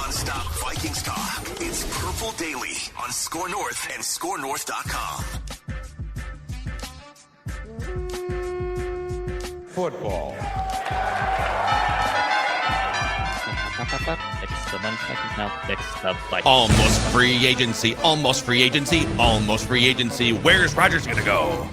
Non-stop Vikings talk. It's Purple Daily on Score North and ScoreNorth.com. Football. Almost free agency. Almost free agency. Almost free agency. Where's Rodgers gonna go?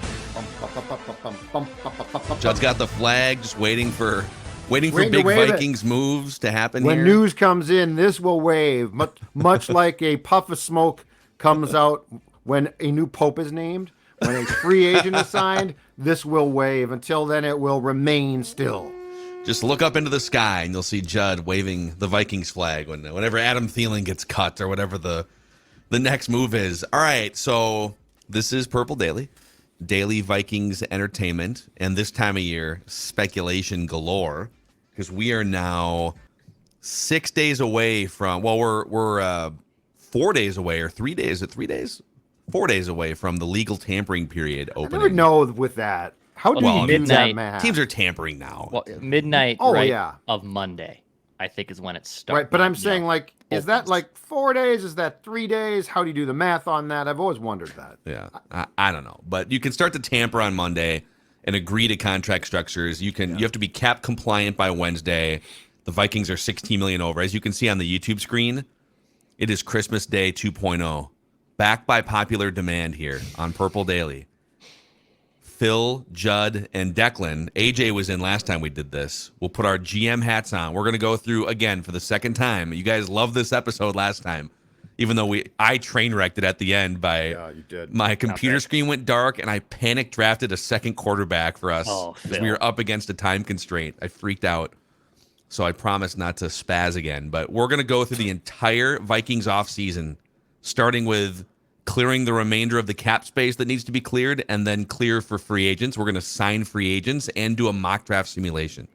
Judd's got the flag, just waiting for big Vikings moves to happen when here. news comes in, this will wave, much like a puff of smoke comes out when a new pope is named. When a free agent is signed, this will wave. Until then, it will remain still. Just look up into the sky, and you'll see Judd waving the Vikings flag whenever Adam Thielen gets cut or whatever the next move is. All right, so this is Purple Daily. Daily Vikings entertainment, and this time of year, speculation galore, because we are now 6 days away from, well, we're 4 days away, or 3 days, 4 days away from the legal tampering period opening. I never know with that. How do you do that, math? Teams are tampering now. Well, midnight of Monday, I think, is when it starts. Right, but I'm saying, like, is that like 4 days? Is that 3 days? How do you do the math on that? I've always wondered that. Yeah, I don't know. But you can start to tamper on Monday and agree to contract structures. You have to be cap compliant by Wednesday. The Vikings are 16 million over. As you can see on the YouTube screen, it is Christmas Day 2.0. Backed by popular demand here on Purple Daily. Phil, Judd, and Declan. AJ was in last time we did this. We'll put our GM hats on. We're going to go through again for the second time. You guys loved this episode last time, even though I train wrecked it at the end by you did. My computer screen went dark and I panic drafted a second quarterback for us because we were up against a time constraint. I freaked out. So I promise not to spaz again. But we're going to go through the entire Vikings offseason, starting with clearing the remainder of the cap space that needs to be cleared, and then clear for free agents. We're going to sign free agents and do a mock draft simulation.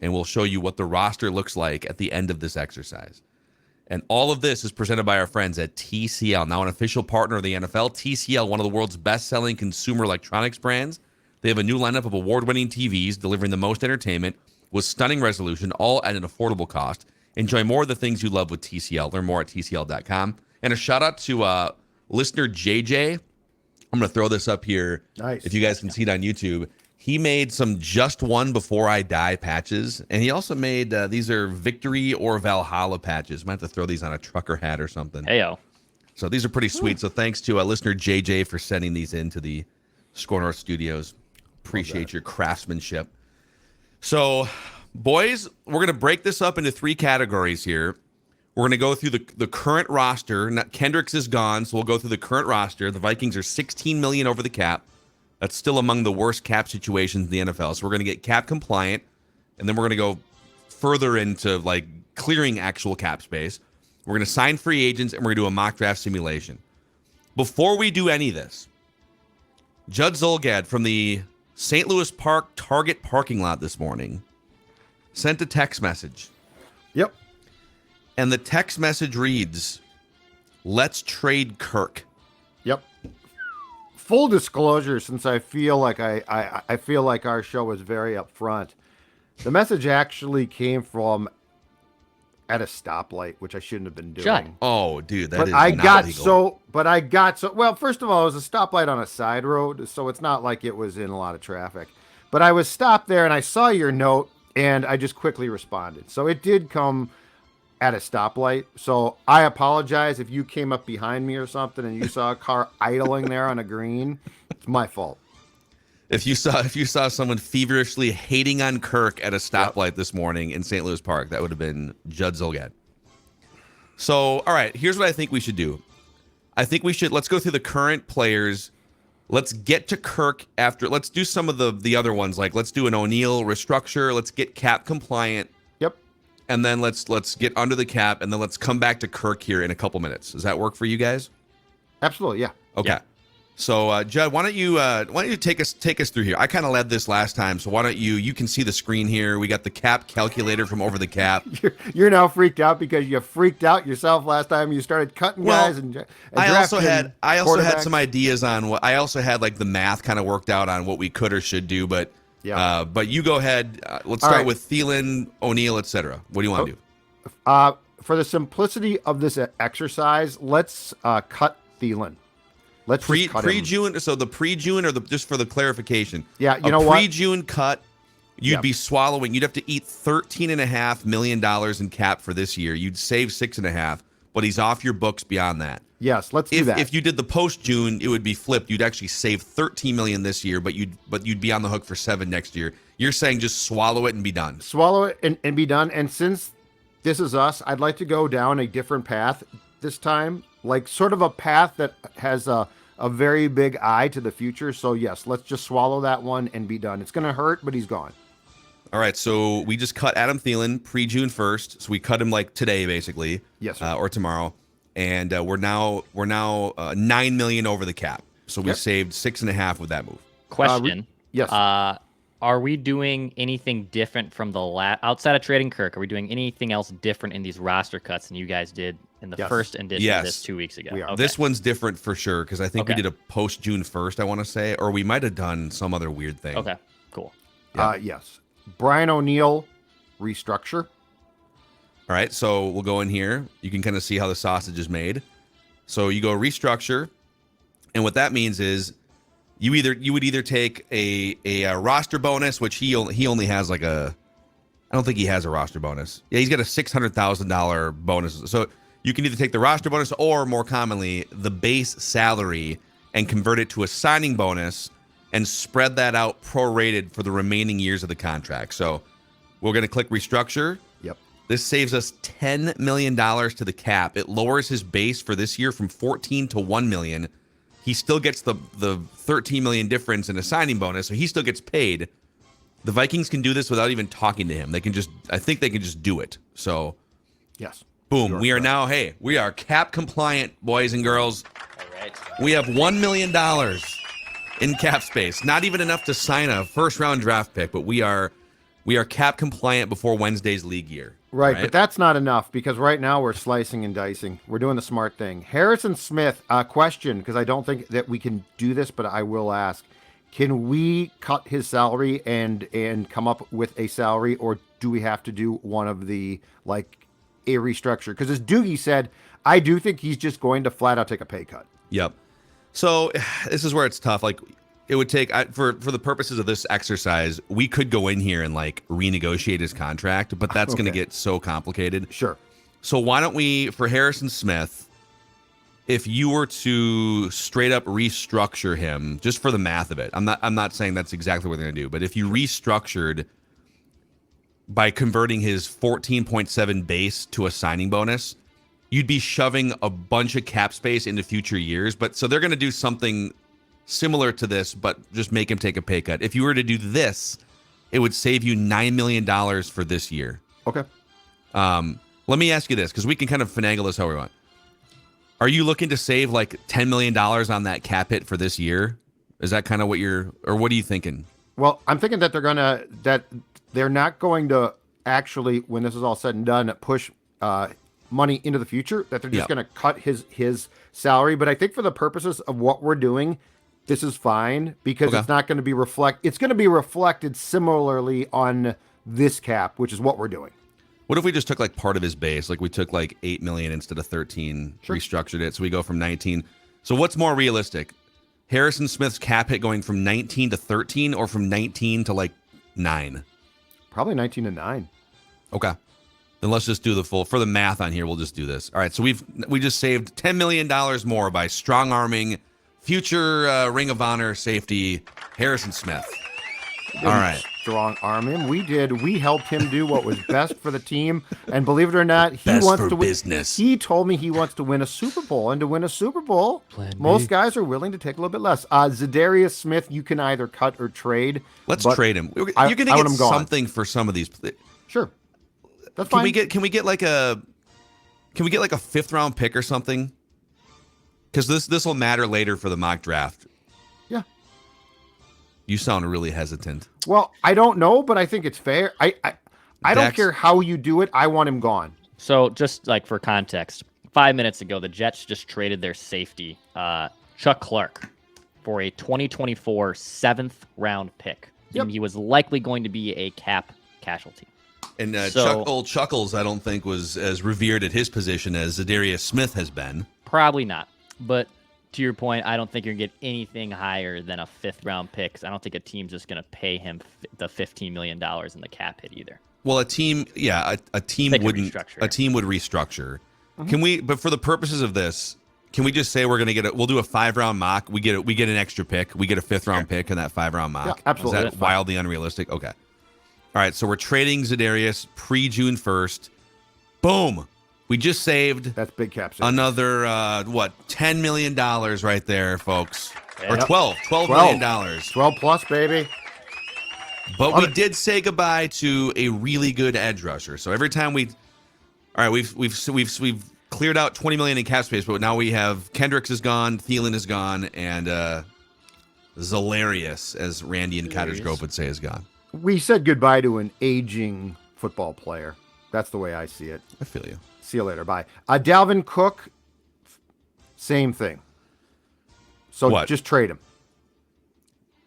And we'll show you what the roster looks like at the end of this exercise. And all of this is presented by our friends at TCL, now an official partner of the NFL. TCL, one of the world's best-selling consumer electronics brands. They have a new lineup of award-winning TVs delivering the most entertainment with stunning resolution, all at an affordable cost. Enjoy more of the things you love with TCL. Learn more at TCL.com. And a shout-out to listener JJ, I'm going to throw this up here. Nice. If you guys can see it on YouTube. He made some Just One Before I Die patches, and he also made, these are Victory or Valhalla patches. Might have to throw these on a trucker hat or something. Heyo. So these are pretty sweet. So thanks to listener JJ for sending these into the Score North studios. Appreciate your craftsmanship. So, boys, we're going to break this up into three categories here. We're going to go through the current roster. Kendricks is gone, so we'll go through the current roster. The Vikings are $16 million over the cap. That's still among the worst cap situations in the NFL. So we're going to get cap compliant, and then we're going to go further into like clearing actual cap space. We're going to sign free agents, and we're going to do a mock draft simulation. Before we do any of this, Judd Zulgad from the St. Louis Park Target parking lot this morning sent a text message. Yep. And the text message reads, "Let's trade Kirk." Yep. Full disclosure, since I feel like I feel like our show is very upfront, the message actually came from at a stoplight, which I shouldn't have been doing. Judd. Oh, dude, that But is I not got legal. well, first of all, it was a stoplight on a side road, so it's not like it was in a lot of traffic. But I was stopped there and I saw your note and I just quickly responded. So it did come at a stoplight. So I apologize if you came up behind me or something and you saw a car idling there on a green. It's my fault. If you saw someone feverishly hating on Kirk at a stoplight this morning in St. Louis Park, that would have been Judd Zulgad. So, all right, here's what I think we should do. Let's go through the current players. Let's get to Kirk after. Let's do some of the other ones. Like, let's do an O'Neal restructure. Let's get cap compliant. Yep. And then let's get under the cap, and then let's come back to Kirk here in a couple minutes. Does that work for you guys? Absolutely, yeah. Okay. Yeah. So, Judd, why don't you take us through here? I kind of led this last time, so why don't you can see the screen here. We got the cap calculator from Over the Cap. You're now freaked out because you freaked out yourself last time you started cutting guys and I also had quarterbacks. some ideas on what I also had, like the math kind of worked out on what we could or should do, but but you go ahead. Let's start with Thielen, O'Neal, etc. What do you want to do? for the simplicity of this exercise, let's cut Thielen. Let's pre-June. So the pre-June, or just for the clarification. Yeah, you know what? Pre-June cut, you'd be swallowing. You'd have to eat $13.5 million in cap for this year. You'd save 6.5, but he's off your books beyond that. Yes, let's do that. If you did the post-June, it would be flipped. You'd actually save $13 million this year, but you'd be on the hook for 7 next year. You're saying just swallow it and be done. Swallow it and be done. And since this is us, I'd like to go down a different path this time, like sort of a path that has a very big eye to the future. So yes, let's just swallow that one and be done. It's going to hurt, but he's gone. All right, so we just cut Adam Thielen pre-June 1st. So we cut him like today, basically. Yes, sir. Or tomorrow. And we're now $9 million over the cap. So we saved 6.5 with that move. Question. Yes. Are we doing anything different from the outside of trading Kirk? Are we doing anything else different in these roster cuts than you guys did in the first edition of this 2 weeks ago? We are. Okay. This one's different for sure because I think we did a post June 1st, I want to say, or we might have done some other weird thing. Okay, cool. Yes. Brian O'Neill restructure. All right, so we'll go in here. You can kind of see how the sausage is made. So you go restructure, and what that means is you would either take a roster bonus, which he only has like I don't think he has a roster bonus. Yeah, he's got a $600,000 bonus. So you can either take the roster bonus or, more commonly, the base salary and convert it to a signing bonus and spread that out prorated for the remaining years of the contract. So we're going to click restructure. Yep. This saves us $10 million to the cap. It lowers his base for this year from 14 to 1 million. He still gets the 13 million difference in a signing bonus, so he still gets paid. The Vikings can do this without even talking to him. I think they can just do it. So, yes. Boom. We are now, we are cap compliant, boys and girls. All right. We have $1 million in cap space. Not even enough to sign a first round draft pick, but we are cap compliant before Wednesday's league year. Right, but that's not enough because right now we're slicing and dicing. We're doing the smart thing. Harrison Smith, question, because I don't think that we can do this, but I will ask. Can we cut his salary and come up with a salary, or do we have to do one of the, like, a restructure? Because as Doogie said, I do think he's just going to flat out take a pay cut. Yep. So this is where it's tough. Like, it would take, for the purposes of this exercise, we could go in here and like renegotiate his contract, but that's going to get so complicated. Sure. So why don't we, for Harrison Smith, if you were to straight up restructure him, just for the math of it, I'm not saying that's exactly what they're going to do, but if you restructured by converting his 14.7 base to a signing bonus, you'd be shoving a bunch of cap space into future years. But so they're going to do something similar to this, but just make him take a pay cut. If you were to do this, it would save you $9 million for this year. Okay. Let me ask you this, because we can kind of finagle this how we want. Are you looking to save like $10 million on that cap hit for this year? Is that kind of what what are you thinking? Well, I'm thinking that they're not going to actually, when this is all said and done, push money into the future, that they're just going to cut his salary. But I think for the purposes of what we're doing, this is fine because it's not going to be it's going to be reflected similarly on this cap, which is what we're doing. What if we just took like part of his base? Like we took like 8 million instead of 13, restructured it. So we go from 19. So what's more realistic? Harrison Smith's cap hit going from 19 to 13 or from 19 to like 9? Probably 19 to 9. Okay. Then let's just do the full, for the math on here, we'll just do this. All right. So we just saved $10 million more by strong arming future Ring of Honor safety Harrison Smith. All right. Strong arm him. We did. We helped him do what was best for the team. And believe it or not, he wants to win. Business. He told me he wants to win a Super Bowl. And to win a Super Bowl, most guys are willing to take a little bit less. Zadarius Smith, you can either cut or trade. Let's trade him. You're going to get something for some of these. Sure. That's fine. Can we get like a 5th round pick or something? Because this will matter later for the mock draft. Yeah. You sound really hesitant. Well, I don't know, but I think it's fair. I don't care how you do it. I want him gone. So just like for context, 5 minutes ago, the Jets just traded their safety, Chuck Clark, for a 2024 7th round pick. Yep. He was likely going to be a cap casualty. And old Chuckles, I don't think was as revered at his position as Zadarius Smith has been. Probably not. But to your point, I don't think you're going to get anything higher than a 5th-round pick. 'Cause I don't think a team's just going to pay him the $15 million in the cap hit either. Well, a team would restructure. Can we? But for the purposes of this, can we just say we're going to get we'll do a 5-round mock. We get an extra pick. We get a 5th-round pick in that 5-round mock. Yeah, absolutely. Is that wildly unrealistic? Okay. All right, so we're trading Zadarius pre-June 1st. Boom. We just saved that's big cap savings. Another, $10 million right there, folks. Yep. Or $12 million. 12 plus, baby. But we did say goodbye to a really good edge rusher. So every time we've cleared out $20 million in cap space, but now we have Kendricks is gone, Thielen is gone, and Zalarius, as Randy and Cottage Grove would say, is gone. We said goodbye to an aging football player. That's the way I see it. I feel you. See you later. Bye. Dalvin Cook, same thing. So just trade him.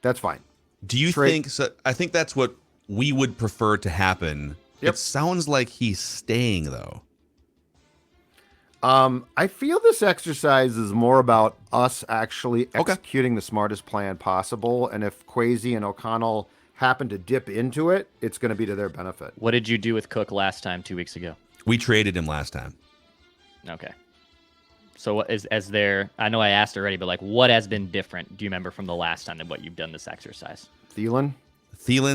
That's fine. Do you think so? I think that's what we would prefer to happen. Yep. It sounds like he's staying, though. I feel this exercise is more about us actually executing the smartest plan possible. And if Kwesi and O'Connell happen to dip into it, it's going to be to their benefit. What did you do with Cook last time 2 weeks ago? We traded him last time. Okay. So what is there? I know I asked already, but like, what has been different? Do you remember from the last time than what you've done this exercise? Thielen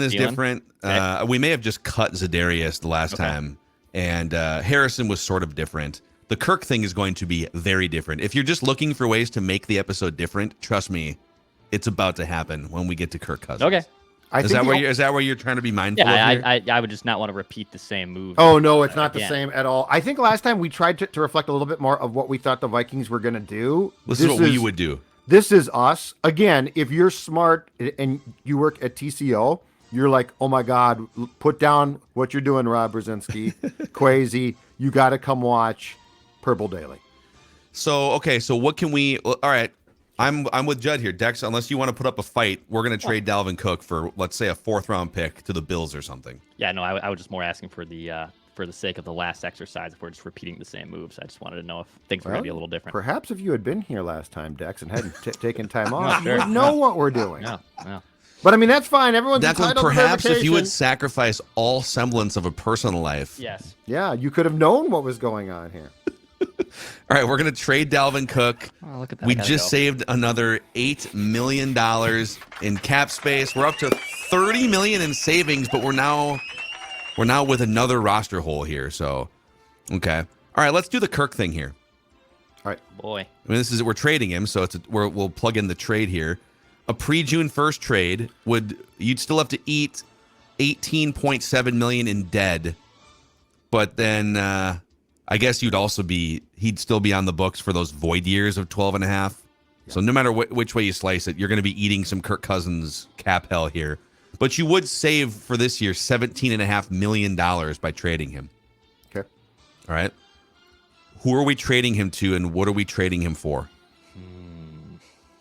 is different. Okay. We may have just cut Zadarius the last time, and Harrison was sort of different. The Kirk thing is going to be very different. If you're just looking for ways to make the episode different, trust me, it's about to happen when we get to Kirk Cousins. Okay. Is that where you're trying to be mindful? Yeah, I would just not want to repeat the same move. Oh no, it's not the same at all. I think last time we tried to reflect a little bit more of what we thought the Vikings were going to do. This is what we would do. This is us. Again, if you're smart and you work at TCO, you're like, oh my God, put down what you're doing, Rob Brzezinski, Kwesi. You got to come watch Purple Daily. So what can we? All right. I'm with Judd here, Dex. Unless you want to put up a fight, we're going to trade Dalvin Cook for, let's say, a 4th-round pick to the Bills or something. Yeah, no, I was just more asking for the sake of the last exercise. If we're just repeating the same moves, I just wanted to know if things were going to be a little different. Perhaps if you had been here last time, Dex, and hadn't taken time off, you would know what we're doing. Yeah. But I mean, that's fine. Everyone's entitled to perhaps if you would sacrifice all semblance of a personal life. Yes. Yeah, you could have known what was going on here. All right, we're going to trade Dalvin Cook. Oh, look at that. We just saved another $8 million in cap space. We're up to $30 million in savings, but we're now with another roster hole here. So, okay. All right, let's do the Kirk thing here. All right. Boy. I mean, we're trading him, so we'll plug in the trade here. A pre-June 1st trade you'd still have to eat $18.7 million in dead, but then I guess he'd still be on the books for those void years of 12 and a half. Yeah. So no matter which way you slice it, you're going to be eating some Kirk Cousins cap hell here. But you would save for this year $17.5 million by trading him. Okay. All right. Who are we trading him to, and what are we trading him for?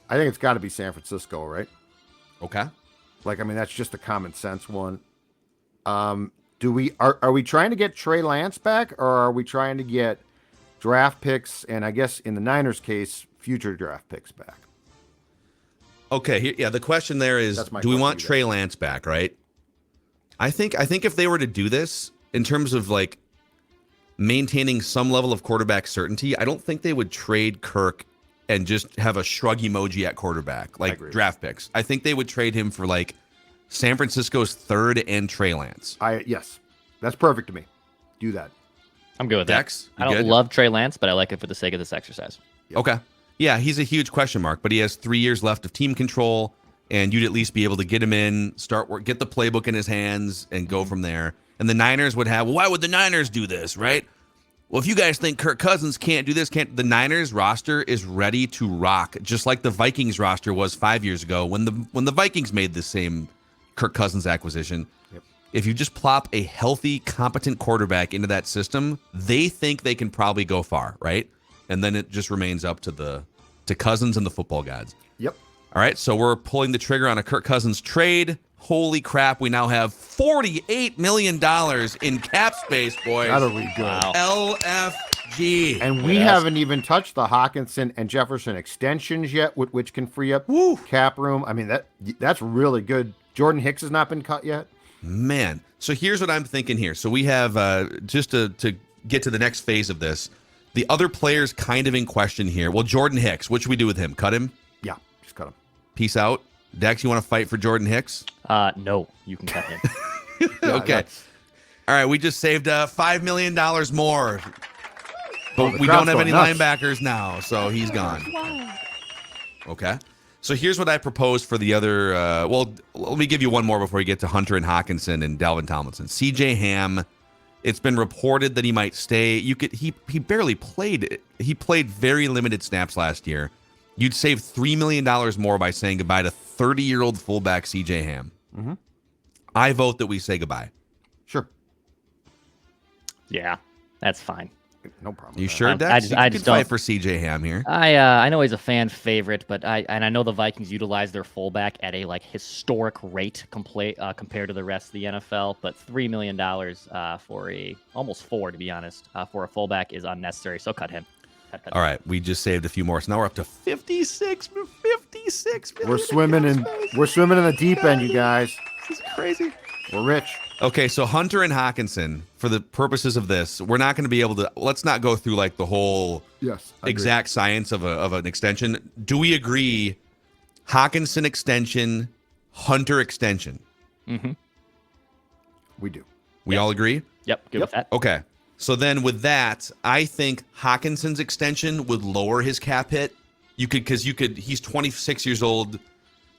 I think it's got to be San Francisco, right? Okay. That's just a common sense one. Are we trying to get Trey Lance back, or are we trying to get draft picks, and I guess in the Niners case, future draft picks back? Okay, the question there is, do we want Trey Lance back, right? I think if they were to do this in terms of like maintaining some level of quarterback certainty, I don't think they would trade Kirk and just have a shrug emoji at quarterback, like draft picks. I think they would trade him for like San Francisco's 3rd and Trey Lance. Yes, that's perfect to me. Do that. I'm good with Dex, that. I don't love Trey Lance, but I like it for the sake of this exercise. Yep. Okay. Yeah, he's a huge question mark, but he has 3 years left of team control, and you'd at least be able to get him in, get the playbook in his hands, and go from there. And the Niners would have, why would the Niners do this, right? Well, if you guys think Kirk Cousins can't do this, the Niners roster is ready to rock, just like the Vikings roster was 5 years ago when the Vikings made the same Kirk Cousins acquisition. Yep. If you just plop a healthy, competent quarterback into that system, they think they can probably go far, right? And then it just remains up to Cousins and the football gods. Yep. All right, so we're pulling the trigger on a Kirk Cousins trade. Holy crap, we now have $48 million in cap space, boys. That'll be good. Wow. LFG. And we haven't even touched the Hawkinson and Jefferson extensions yet, which can free up cap room. I mean, that's really good. Jordan Hicks has not been cut yet. Man. So here's what I'm thinking here. So we have, just to get to the next phase of this, the other players kind of in question here. Well, Jordan Hicks, what should we do with him? Cut him? Yeah, just cut him. Peace out. Dex, you want to fight for Jordan Hicks? No, you can cut him. Okay. All right, we just saved $5 million more. But we don't have any linebackers now, so he's gone. Okay. So here's what I proposed for the other. Well, let me give you one more before we get to Hunter and Hockenson and Dalvin Tomlinson. C.J. Ham, it's been reported that he might stay. He barely played. He played very limited snaps last year. You'd save $3 million more by saying goodbye to 30-year-old fullback C.J. Ham. Mm-hmm. I vote that we say goodbye. Sure. Yeah, that's fine. No problem. You sure, Dex? I just don't fight for C.J. Ham here. I know he's a fan favorite, but I know the Vikings utilize their fullback at a historic rate compared to the rest of the NFL. But $3 million for almost $4 to be honest for a fullback is unnecessary. So cut him. Cut. All right, we just saved a few more, so now we're up to 56 million. We're swimming in the deep end, you guys. This is crazy. We're rich. Okay, so Hunter and Hockenson, for the purposes of this, we're not going to be able to. Let's not go through like the whole exact science of an extension. Do we agree? Hockenson extension, Hunter extension. Mm-hmm. We do. We all agree? Yep. Good with that. Okay. So then with that, I think Hawkinson's extension would lower his cap hit. He's 26 years old,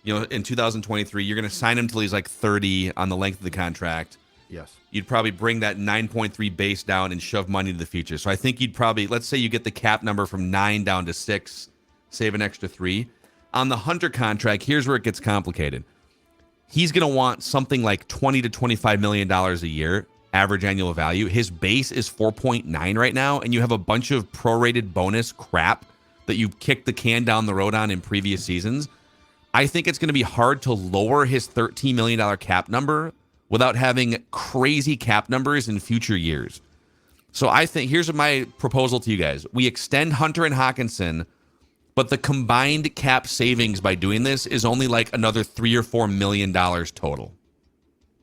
in 2023. You're going to sign him till he's like 30 on the length of the contract. Yes. You'd probably bring that 9.3 base down and shove money to the future. So I think you'd probably, let's say you get the cap number from 9 down to 6, save an extra 3. On the Hunter contract, here's where it gets complicated. He's going to want something like $20 to $25 million a year. Average annual value. His base is 4.9 right now, and you have a bunch of prorated bonus crap that you kicked the can down the road on in previous seasons. I think it's going to be hard to lower his $13 million cap number without having crazy cap numbers in future years. So I think here's my proposal to you guys. We extend Hunter and Hockenson, but the combined cap savings by doing this is only like another $3 or $4 million total.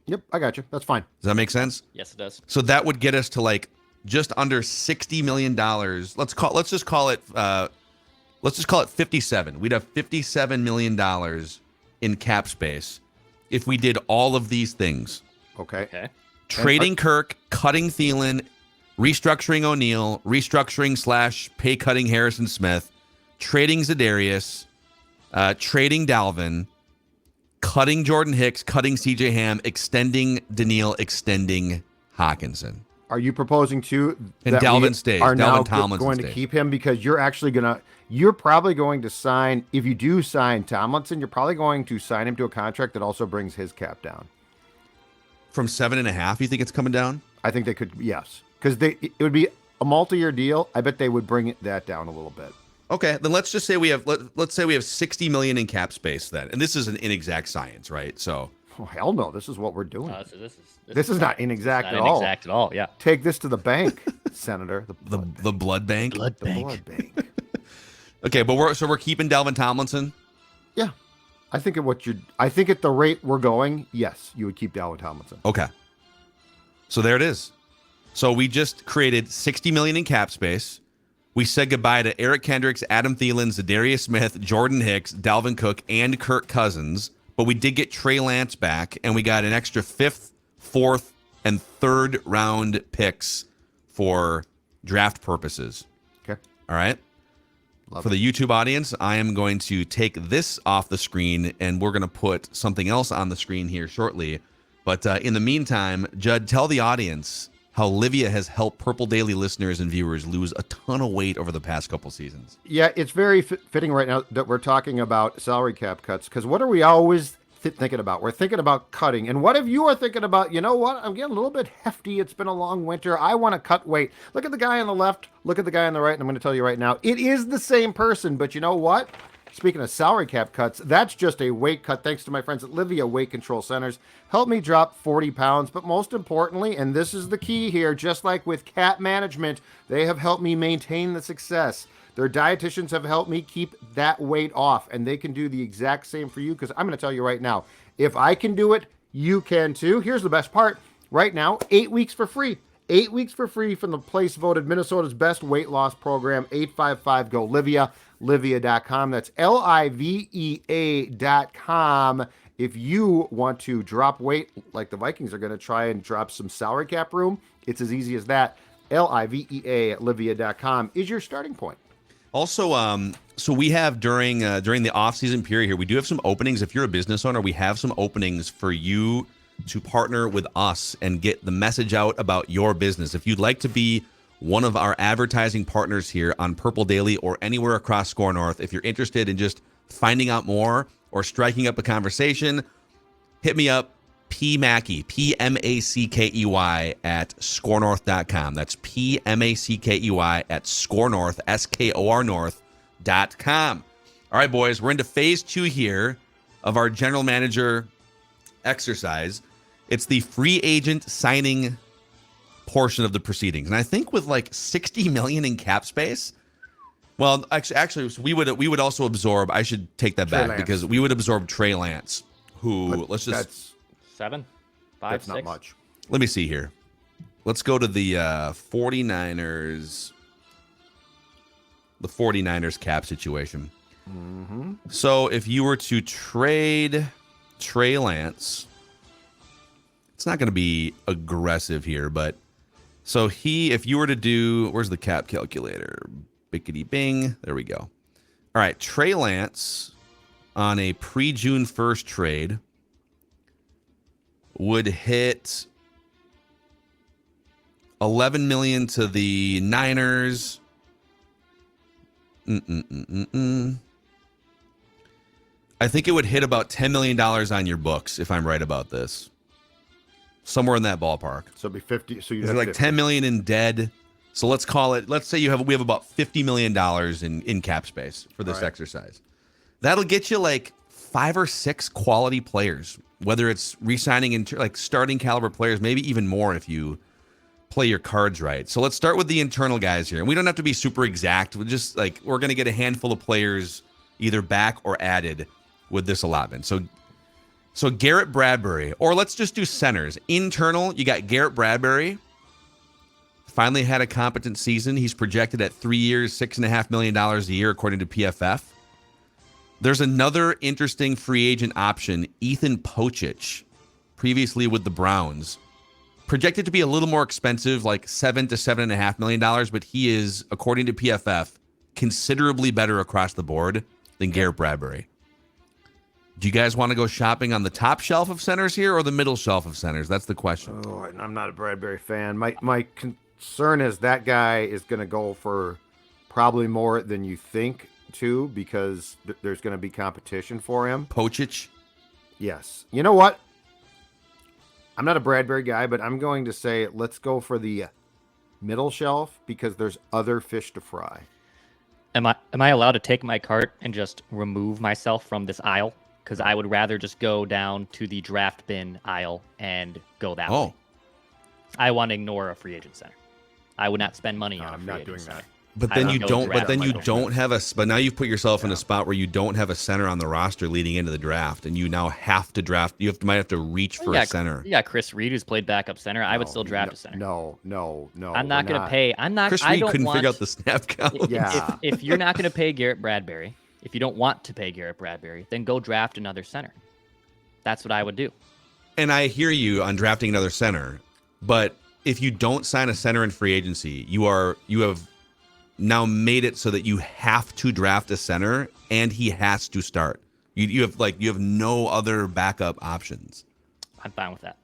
Yep, I got you. That's fine. Does that make sense? Yes, it does. So that would get us to like just under $60 million. Let's just call it 57. We'd have $57 million in cap space if we did all of these things. Okay. Trading Kirk, cutting Thielen, restructuring O'Neal, restructuring / pay cutting Harrison Smith, trading Za'Darius, trading Dalvin, cutting Jordan Hicks, cutting C.J. Ham, extending Daniil, extending Hockenson. Are you proposing to and Dalvin stays? Are Dalvin now Tomlinson going stays. To keep him because you're probably going to sign. If you do sign Tomlinson, you're probably going to sign him to a contract that also brings his cap down from 7.5. You think it's coming down? I think they could. Yes, because it would be a multi-year deal. I bet they would bring that down a little bit. Okay, then let's just say let's say we have $60 million in cap space then, and this is an inexact science, right? So, hell no, this is what we're doing. So this is not inexact at all. Inexact at all. Yeah. Take this to the bank, Senator. The blood bank. Blood bank. Blood bank. Okay, but we're keeping Dalvin Tomlinson. Yeah, I think at the rate we're going, yes, you would keep Dalvin Tomlinson. Okay, so there it is. So we just created $60 million in cap space. We said goodbye to Eric Kendricks, Adam Thielen, Za'Darius Smith, Jordan Hicks, Dalvin Cook, and Kirk Cousins. But we did get Trey Lance back, and we got an extra 5th, 4th, and 3rd round picks for draft purposes. Okay. All right. For the YouTube audience, I am going to take this off the screen, and we're going to put something else on the screen here shortly. But in the meantime, Judd, tell the audience how Livia has helped Purple Daily listeners and viewers lose a ton of weight over the past couple seasons. Yeah, it's very fitting right now that we're talking about salary cap cuts, because what are we always thinking about? We're thinking about cutting. And what if you are thinking about, you know what, I'm getting a little bit hefty. It's been a long winter. I want to cut weight. Look at the guy on the left. Look at the guy on the right. And I'm going to tell you right now, it is the same person. But you know what? Speaking of salary cap cuts, that's just a weight cut thanks to my friends at Livia Weight Control Centers. Help me drop 40 pounds, but most importantly, and this is the key here, just like with cat management, they have helped me maintain the success. Their dietitians have helped me keep that weight off, and they can do the exact same for you, because I'm going to tell you right now, if I can do it, you can too. Here's the best part. Right now, 8 weeks for free. 8 weeks for free from the place voted Minnesota's best weight loss program, 855-GO-LIVIA, livia.com. That's livea.com. If you want to drop weight like the Vikings are going to try and drop some salary cap room, it's as easy as that. livea at livia.com is your starting point. Also, so we have during the off-season period here, we do have some openings. If you're a business owner, we have some openings for you to partner with us and get the message out about your business. If you'd like to be one of our advertising partners here on Purple Daily or anywhere across Score North, if you're interested in just finding out more or striking up a conversation, hit me up, P Mackey, P-M-A-C-K-E-Y at scorenorth.com. That's P-M-A-C-K-E-Y at scorenorth, S-K-O-R North.com. All right, boys, we're into phase 2 here of our general manager exercise. It's the free agent signing portion of the proceedings. And I think with like 60 million in cap space, well, actually we would also absorb, I should take that back, because we would absorb Trey Lance, who, But that's 7, 5, That's 6. not much. let me see here. Let's go to the 49ers. The 49ers cap situation. Mm-hmm. So if you were to trade Trey Lance, it's not going to be aggressive here, but so if you were to do, where's the cap calculator? Bickety bing. There we go. All right. Trey Lance on a pre-June 1st trade would hit 11 million to the Niners. I think it would hit about $10 million on your books, if I'm right about this. Somewhere in that ballpark. So it'd be 50. So you Is have it like 50. 10 million in dead? So let's call it, let's say we have about $50 million in cap space for this exercise. That'll get you like 5 or 6 quality players, whether it's re-signing into like starting caliber players, maybe even more if you play your cards right. So let's start with the internal guys here. And we don't have to be super exact. We're just like, we're going to get a handful of players either back or added with this allotment. So Garrett Bradbury, or let's just do centers. Internal, you got Garrett Bradbury. Finally had a competent season. He's projected at 3 years, $6.5 million a year, according to PFF. There's another interesting free agent option, Ethan Pocic, previously with the Browns. Projected to be a little more expensive, like $7 to $7.5 million, but he is, according to PFF, considerably better across the board than Garrett Bradbury. Do you guys want to go shopping on the top shelf of centers here or the middle shelf of centers? That's the question. Oh, I'm not a Bradbury fan. My concern is that guy is going to go for probably more than you think, too, because there's going to be competition for him. Pocic? Yes. You know what? I'm not a Bradbury guy, but I'm going to say let's go for the middle shelf because there's other fish to fry. Am I allowed to take my cart and just remove myself from this aisle? Because I would rather just go down to the draft bin aisle and go that way. I want to ignore a free agent center. I would not spend money on a free agent center. But then you don't. But then you don't have a. But now you've put yourself in a spot where you don't have a center on the roster leading into the draft, and you now have to draft. Might have to reach for a center. Yeah, Chris Reed, who's played backup center. I would still draft a center. No. I'm not going to pay. I'm not. Chris Reed couldn't figure out the snap count. Yeah. If you're not going to pay Garrett Bradbury, if you don't want to pay Garrett Bradbury, then go draft another center. That's what I would do. And I hear you on drafting another center, but if you don't sign a center in free agency, you have now made it so that you have to draft a center and he has to start. You have no other backup options. I'm fine with that.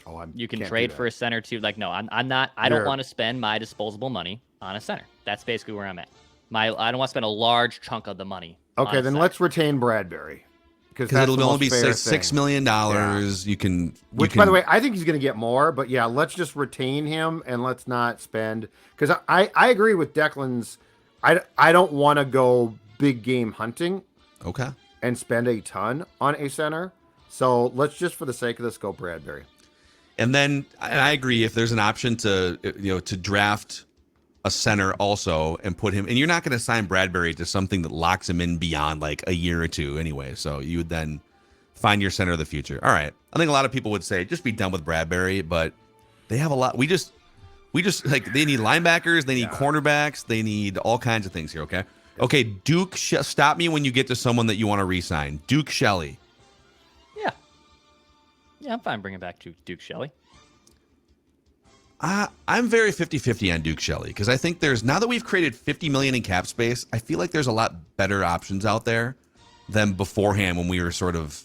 Oh, you can trade for a center too. Like, no, I'm not. I don't want to spend my disposable money on a center. That's basically where I'm at. I don't want to spend a large chunk of the money. Okay, then let's retain Bradbury. Because it'll only be $6 million. Yeah. You can. By the way, I think he's going to get more. But yeah, let's just retain him and let's not spend. Because I agree with Declan's. I don't want to go big game hunting. Okay. and spend a ton on a center. So let's just, for the sake of this, go Bradbury. And then I agree, if there's an option to to draft a center also and put him, and you're not going to sign Bradbury to something that locks him in beyond like a year or two anyway. So you would then find your center of the future. All right. I think a lot of people would say just be done with Bradbury, but they have a lot. We just like, they need linebackers, they need cornerbacks, they need all kinds of things here. Okay. Okay. Duke, stop me when you get to someone that you want to re-sign. Duke Shelley. Yeah, I'm fine bringing back Duke Shelley. I'm very 50-50 on Duke Shelley because I think now that we've created $50 million in cap space, I feel like there's a lot better options out there than beforehand when we were sort of,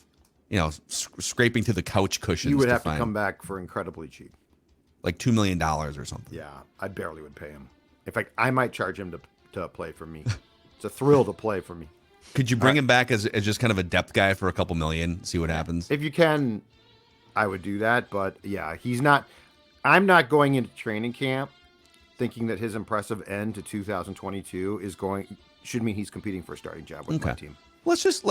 scraping through the couch cushions. You would have to come back for incredibly cheap, like $2 million or something. Yeah, I barely would pay him. In fact, I might charge him to play for me. It's a thrill to play for me. Could you bring him back as just kind of a depth guy for a couple million? See what happens. If you can, I would do that. But yeah, I'm not going into training camp thinking that his impressive end to 2022 should mean he's competing for a starting job with my team. Let's just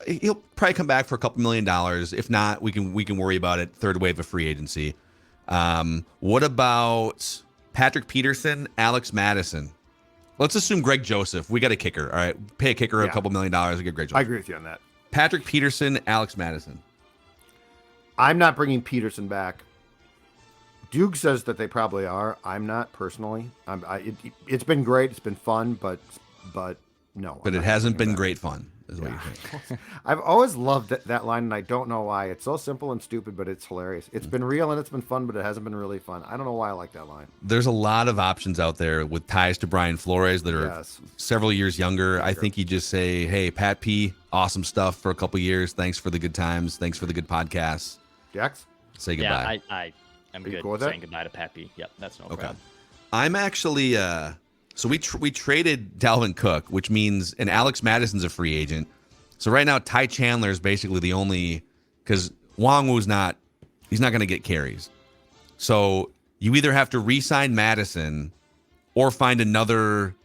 he'll probably come back for a couple $1 million. If not, we can worry about it. Third wave of free agency. What about Patrick Peterson, Alex Madison? Let's assume Greg Joseph. We got a kicker. All right. Pay a kicker a couple $1 million to get Greg Joseph. I agree with you on that. Patrick Peterson, Alex Madison. I'm not bringing Peterson back. Duke says that they probably are. I'm not personally. It's been great. It's been fun, but no. But it hasn't been great fun, is what you're saying. I've always loved that line, and I don't know why. It's so simple and stupid, but it's hilarious. It's been real and it's been fun, but it hasn't been really fun. I don't know why I like that line. There's a lot of options out there with ties to Brian Flores that are several years younger. I think you just say, hey, Pat P, awesome stuff for a couple years. Thanks for the good times. Thanks for the good podcasts. Jax? Say goodbye. Yeah, I'm good saying goodbye to Pat P. Yep, that's no problem. I'm actually so we traded Dalvin Cook, which means, and Alex Madison's a free agent. So right now Ty Chandler is basically the only, because Wongwu's he's not going to get carries. So you either have to re-sign Madison or find another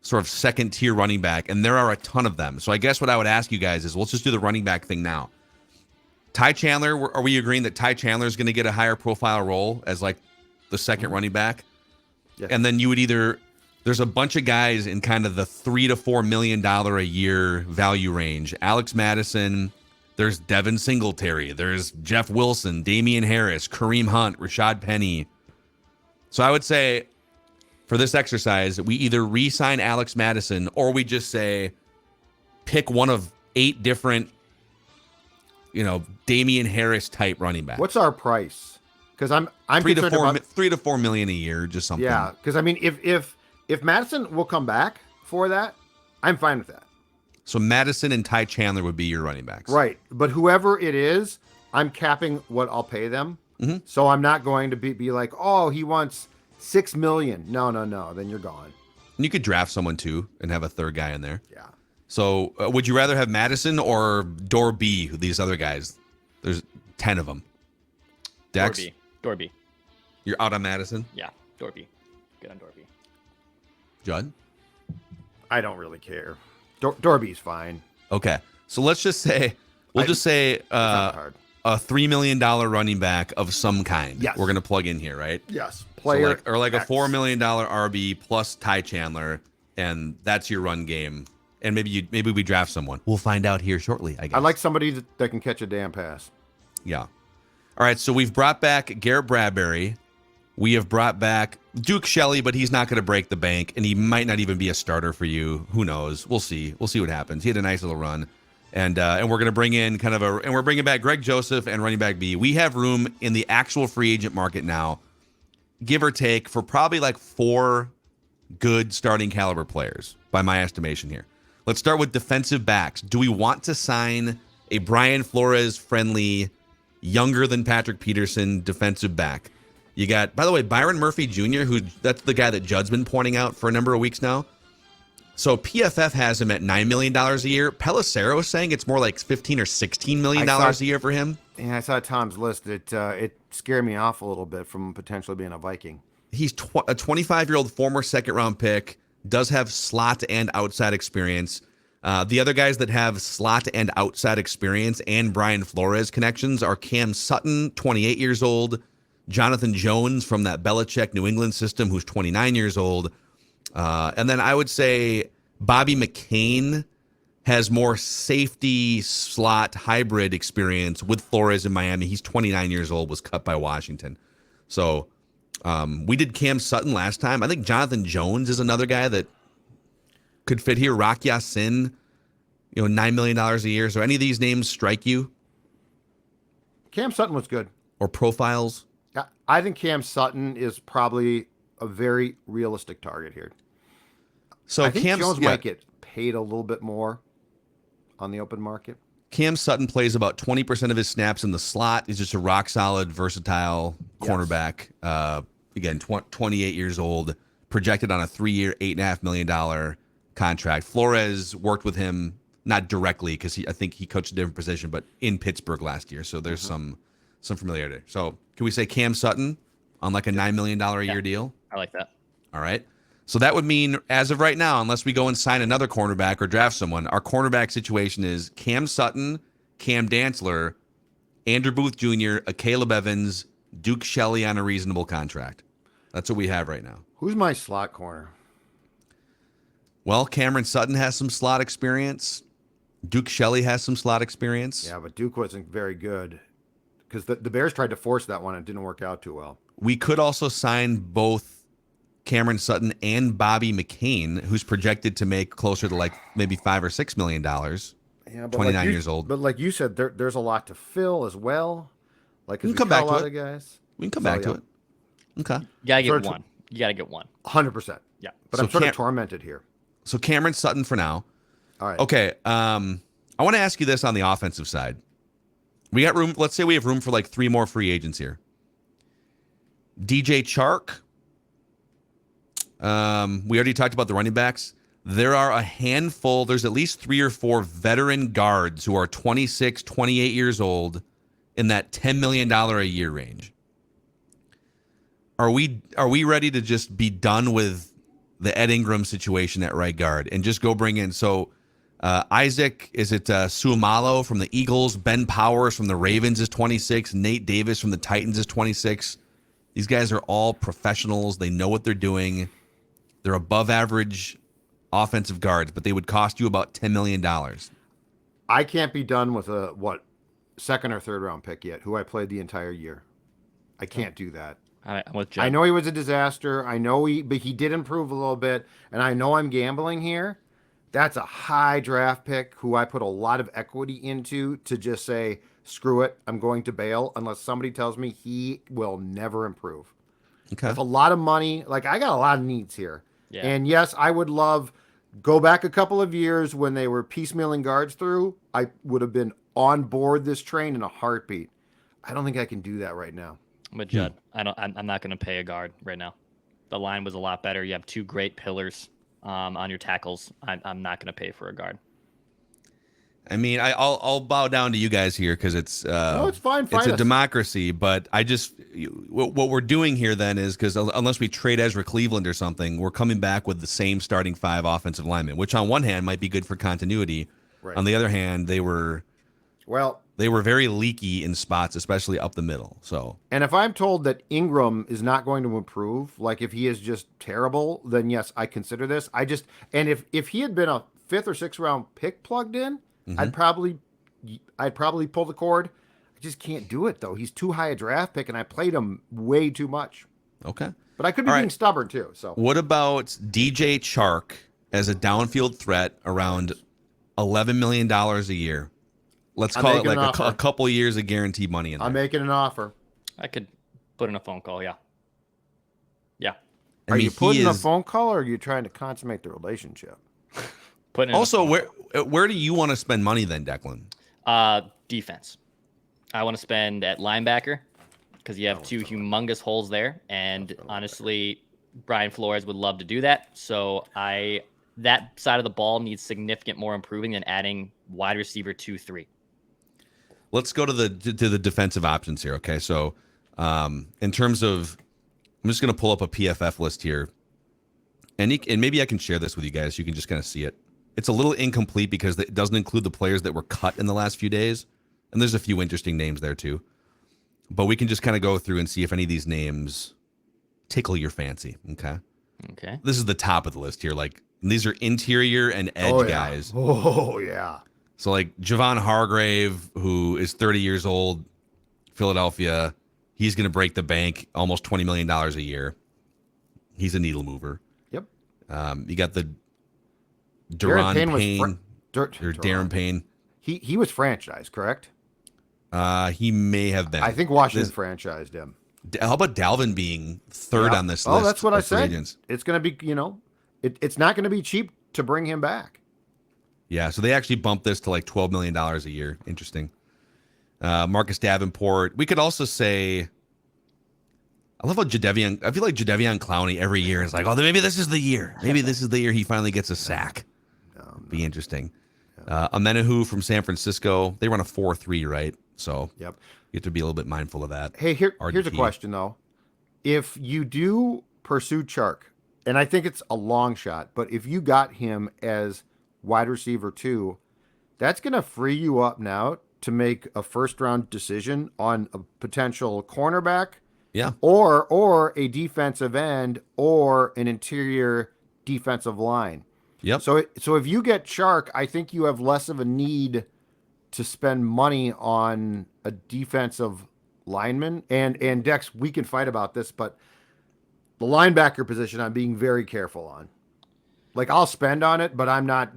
sort of second tier running back, and there are a ton of them. So I guess what I would ask you guys is, let's just do the running back thing now. Ty Chandler, are we agreeing that Ty Chandler is going to get a higher profile role as like the second running back? Yeah. And then you would there's a bunch of guys in kind of the $3 to $4 million a year value range. Alex Madison, there's Devin Singletary, there's Jeff Wilson, Damian Harris, Kareem Hunt, Rashad Penny. So I would say for this exercise, we either re-sign Alex Madison or we just say pick one of 8 different Damian Harris type running back. What's our price? Because I'm 3 to 4 million a year, just something. Yeah, because I mean, if Madison will come back for that, I'm fine with that. So Madison and Ty Chandler would be your running backs, right? But whoever it is, I'm capping what I'll pay them. Mm-hmm. So I'm not going to be like, oh, he wants $6 million. No. Then you're gone. And you could draft someone too and have a third guy in there. Yeah. So would you rather have Madison or Dorby, these other guys? There's 10 of them. Dex? Dorby. You're out on Madison? Yeah, Dorby. Good on Dorby. Judd? I don't really care. Dorby's fine. Okay. So let's just say, a $3 million running back of some kind. Yes. We're going to plug in here, right? Yes. Player. So like a $4 million RB plus Ty Chandler, and that's your run game. And maybe we draft someone. We'll find out here shortly, I guess. I like somebody that can catch a damn pass. Yeah. All right, so we've brought back Garrett Bradbury. We have brought back Duke Shelley, but he's not going to break the bank, and he might not even be a starter for you. Who knows? We'll see. We'll see what happens. He had a nice little run. And we're going to bring in and we're bringing back Greg Joseph and running back B. We have room in the actual free agent market now, give or take, for probably like 4 good starting caliber players, by my estimation here. Let's start with defensive backs. Do we want to sign a Brian Flores friendly, younger than Patrick Peterson defensive back? You got, by the way, Byron Murphy Jr., that's the guy that Judd's been pointing out for a number of weeks now. So PFF has him at $9 million a year. Pelissero is saying it's more like $15 or $16 million a year for him. Yeah, I saw Tom's list. It scared me off a little bit from potentially being a Viking. He's a 25-year-old former second-round pick, does have slot and outside experience. The other guys that have slot and outside experience and Brian Flores connections are Cam Sutton, 28 years old, Jonathan Jones from that Belichick New England system, who's 29 years old. And then I would say Bobby McCain has more safety slot hybrid experience with Flores in Miami. He's 29 years old, was cut by Washington. So we did Cam Sutton last time. I think Jonathan Jones is another guy that could fit here. Rock Ya-Sin, $9 million a year. So any of these names strike you? Cam Sutton was good. Or profiles? I think Cam Sutton is probably a very realistic target here. So I think Jones might get paid a little bit more on the open market. Cam Sutton plays about 20% of his snaps in the slot. He's just a rock-solid, versatile cornerback. Again, 28 years old, projected on a 3-year, $8.5 million contract. Flores worked with him, not directly, because I think he coached a different position, but in Pittsburgh last year. So there's some familiarity. So can we say Cam Sutton on like a $9 million a year deal? I like that. All right. So that would mean, as of right now, unless we go and sign another cornerback or draft someone, our cornerback situation is Cam Sutton, Cam Dantzler, Andrew Booth Jr., Caleb Evans, Duke Shelley on a reasonable contract. That's what we have right now. Who's my slot corner? Well, Cameron Sutton has some slot experience. Duke Shelley has some slot experience. Yeah, but Duke wasn't very good because the Bears tried to force that one and it didn't work out too well. We could also sign both Cameron Sutton and Bobby McCain, who's projected to make closer to like maybe $5 or $6 million. Yeah, but 29 years old. But like you said, there's a lot to fill as well. Like we can come back to it. Guys. We can come back to it. Okay. You gotta get one. You gotta get one. 100%. Yeah. But So I'm sort of tormented here. So Cameron Sutton for now. All right. Okay. I want to ask you this on the offensive side. We got room. Let's say we have room for like 3 more free agents here. DJ Chark. We already talked about the running backs. There are a handful. There's at least 3 or 4 veteran guards who are 26, 28 years old in that $10 million a year range. Are we ready to just be done with the Ed Ingram situation at right guard and just go bring in? So Isaac, is it Suamalo from the Eagles? Ben Powers from the Ravens is 26. Nate Davis from the Titans is 26. These guys are all professionals. They know what they're doing. They're above average offensive guards, but they would cost you about $10 million. I can't be done with a, second or third round pick yet, who I played the entire year. I can't do that. I'm with Jeff. I know he was a disaster. But he did improve a little bit, and I know I'm gambling here. That's a high draft pick who I put a lot of equity into to just say, screw it, I'm going to bail unless somebody tells me he will never improve. Okay. With a lot of money, like I got a lot of needs here. Yeah. And yes, I would love go back a couple of years when they were piecemealing guards through. I would have been on board this train in a heartbeat. I don't think I can do that right now. But Judd, I'm not going to pay a guard right now. The line was a lot better. You have 2 great pillars on your tackles. I'm not going to pay for a guard. I mean, I'll bow down to you guys here because it's it's fine. It's a democracy, but I just what we're doing here then is because unless we trade Ezra Cleveland or something, we're coming back with the same starting 5 offensive linemen, which on one hand might be good for continuity. Right. On the other hand, they were very leaky in spots, especially up the middle. So, and if I'm told that Ingram is not going to improve, like if he is just terrible, then yes, I consider this. And if he had been a 5th or 6th round pick plugged in, I'd probably pull the cord. I just can't do it though. He's too high a draft pick, and I played him way too much. Okay, but I could be being stubborn too. So, what about DJ Chark as a downfield threat around $11 million a year? Let's call it like a couple of years of guaranteed money in there. I'm making an offer. I could put in a phone call. Yeah. Are you putting a phone call, or are you trying to consummate the relationship? Also, where do you want to spend money then, Declan? Defense. I want to spend at linebacker because you have 2 humongous holes there, and honestly, Brian Flores would love to do that. So that side of the ball needs significant more improving than adding wide receiver 2-3. Let's go to the defensive options here. Okay, so in terms of, I'm just going to pull up a PFF list here, and maybe I can share this with you guys. So you can just kind of see it. It's a little incomplete because it doesn't include the players that were cut in the last few days. And there's a few interesting names there too. But we can just kind of go through and see if any of these names tickle your fancy. Okay. Okay. This is the top of the list here. Like, these are interior and edge guys. Oh, yeah. So, like, Javon Hargrave, who is 30 years old, Philadelphia, he's going to break the bank, almost $20 million a year. He's a needle mover. Yep. You got the Darren Payne. Darren Payne. He was franchised, correct? He may have been. I think Washington franchised him. How about Dalvin being third on this list? Oh, that's what I said. Agents? It's going to be, it's not going to be cheap to bring him back. Yeah, so they actually bumped this to like $12 million a year. Interesting. Marcus Davenport. We could also say, I love how I feel like Jadeveon Clowney every year is like, oh, maybe this is the year. Maybe this is the year he finally gets a sack. Be interesting. Amenahu from San Francisco. They run a 4-3, right? So yep. You have to be a little bit mindful of that. Hey, here's a question, though. If you do pursue Chark, and I think it's a long shot, but if you got him as wide receiver 2, that's going to free you up now to make a first-round decision on a potential cornerback, or a defensive end, or an interior defensive line. Yep. So if you get Chark, I think you have less of a need to spend money on a defensive lineman. And Dex, we can fight about this, but the linebacker position I'm being very careful on. Like, I'll spend on it, but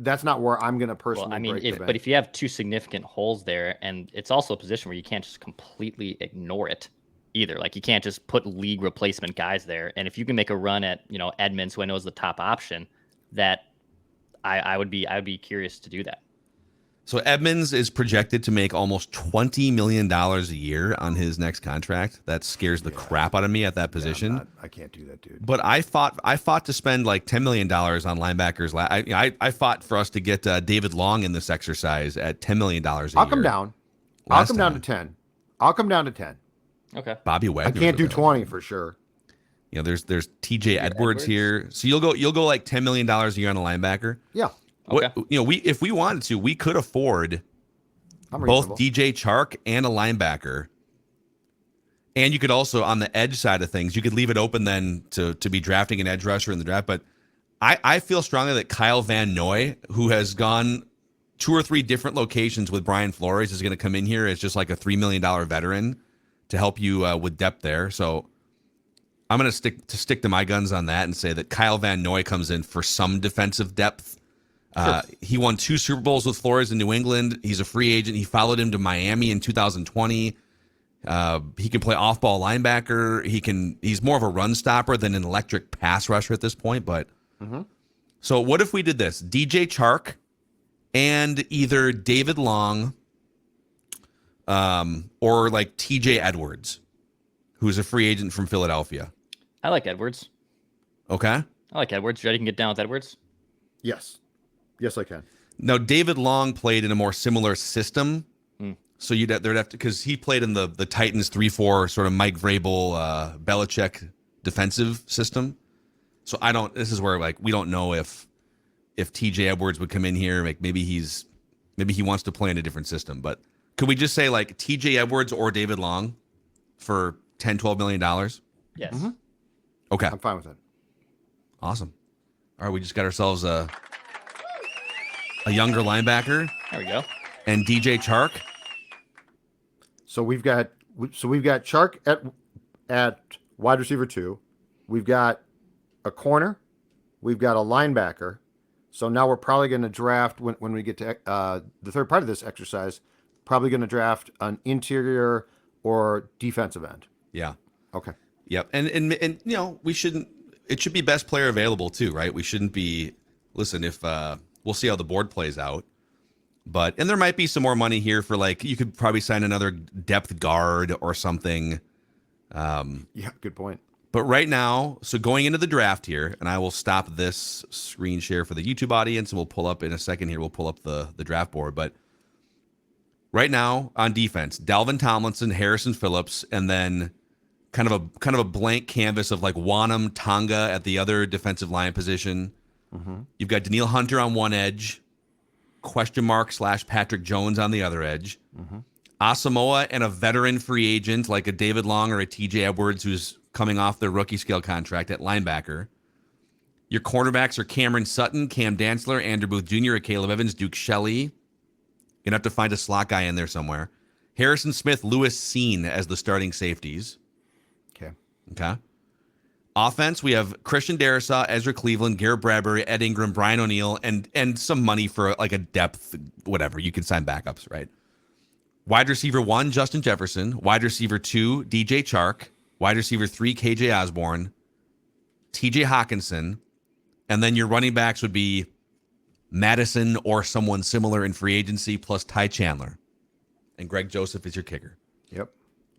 that's not where I'm going to personally break the bank. But if you have two significant holes there, and it's also a position where you can't just completely ignore it either. Like, you can't just put league replacement guys there. And if you can make a run at, Edmonds, who I know is the top option, that I would be curious to do that. So Edmonds is projected to make almost $20 million a year on his next contract. That scares the crap out of me at that position. I can't do that, dude. But I fought to spend like $10 million on linebackers. I fought for us to get David Long in this exercise at $10 million a year. I'll come down. I'll come down to 10. I'll come down to 10. Okay. Bobby Wagner. I can't do 20 for sure. There's TJ Edwards here. So you'll go like $10 million a year on a linebacker. Yeah. Okay. If we wanted to, we could afford both DJ Chark and a linebacker. And you could also, on the edge side of things, you could leave it open then to be drafting an edge rusher in the draft. But I feel strongly that Kyle Van Noy, who has gone 2 or 3 different locations with Brian Flores, is going to come in here as just like a $3 million veteran to help you with depth there. So I'm going to stick to my guns on that and say that Kyle Van Noy comes in for some defensive depth. Sure. He won 2 Super Bowls with Flores in New England. He's a free agent. He followed him to Miami in 2020. He can play off-ball linebacker. He's more of a run stopper than an electric pass rusher at this point. But So what if we did this? DJ Chark and either David Long or like TJ Edwards, who's a free agent from Philadelphia. I like Edwards. Okay. I like Edwards. You ready to get down with Edwards? Yes. Yes, I can. Now, David Long played in a more similar system. So there'd have to, because he played in the Titans 3-4 sort of Mike Vrabel, Belichick defensive system. So this is where like, we don't know if TJ Edwards would come in here, like maybe he wants to play in a different system, but could we just say like TJ Edwards or David Long for $10-12 million? Yes. Mm-hmm. Okay. I'm fine with that. Awesome. All right. We just got ourselves a younger linebacker. There we go. And DJ Chark. So we've got Chark at wide receiver 2. We've got a corner. We've got a linebacker. So now we're probably going to draft when we get to the third part of this exercise. Probably going to draft an interior or defensive end. Yeah. Okay. Yep. And we shouldn't. It should be best player available too, right? We shouldn't be. Listen, if we'll see how the board plays out. And there might be some more money here for like, you could probably sign another depth guard or something. Yeah, good point. But right now, so going into the draft here, and I will stop this screen share for the YouTube audience, and we'll pull up in a second here. We'll pull up the draft board. But right now on defense, Dalvin Tomlinson, Harrison Phillips, and then kind of a blank canvas of like Wanham, Tonga at the other defensive line position. Mm-hmm. You've got Daniil Hunter on one edge. question mark / Patrick Jones on the other edge. Asamoah and a veteran free agent like a David Long or a TJ Edwards who's coming off their rookie scale contract at linebacker. Your cornerbacks are Cameron Sutton, Cam Dantzler, Andrew Booth Jr., Caleb Evans, Duke Shelley. You're going to have to find a slot guy in there somewhere. Harrison Smith, Lewis Seen as the starting safeties. Okay. Offense, we have Christian Darrisaw, Ezra Cleveland, Garrett Bradbury, Ed Ingram, Brian O'Neill, and some money for like a depth, whatever. You can sign backups, right? Wide receiver 1, Justin Jefferson. Wide receiver 2, DJ Chark. Wide receiver 3, KJ Osborne. TJ Hawkinson. And then your running backs would be Madison or someone similar in free agency plus Ty Chandler. And Greg Joseph is your kicker. Yep.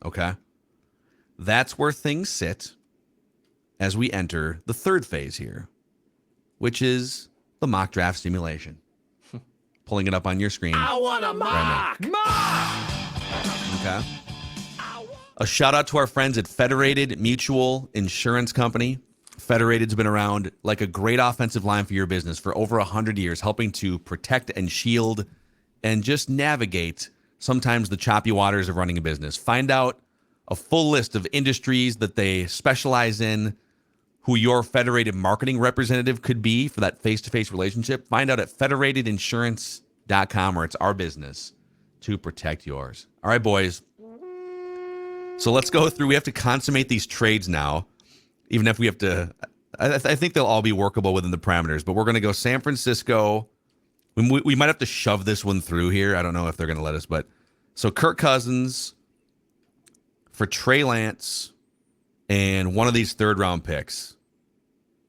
Okay. That's where things sit as we enter the third phase here, which is the mock draft simulation. Pulling it up on your screen. I want a mock! Okay. A shout out to our friends at Federated Mutual Insurance Company. Federated's been around like a great offensive line for your business for over 100 years, helping to protect and shield and just navigate sometimes the choppy waters of running a business. Find out a full list of industries that they specialize in, who your Federated marketing representative could be for that face-to-face relationship. Find out at federatedinsurance.com, where it's our business to protect yours. All right, boys. So let's go through. We have to consummate these trades now, even if we have to. I think they'll all be workable within the parameters, but we're going to go San Francisco. We might have to shove this one through here. I don't know if they're going to let us, but so Kirk Cousins for Trey Lance and one of these third-round picks.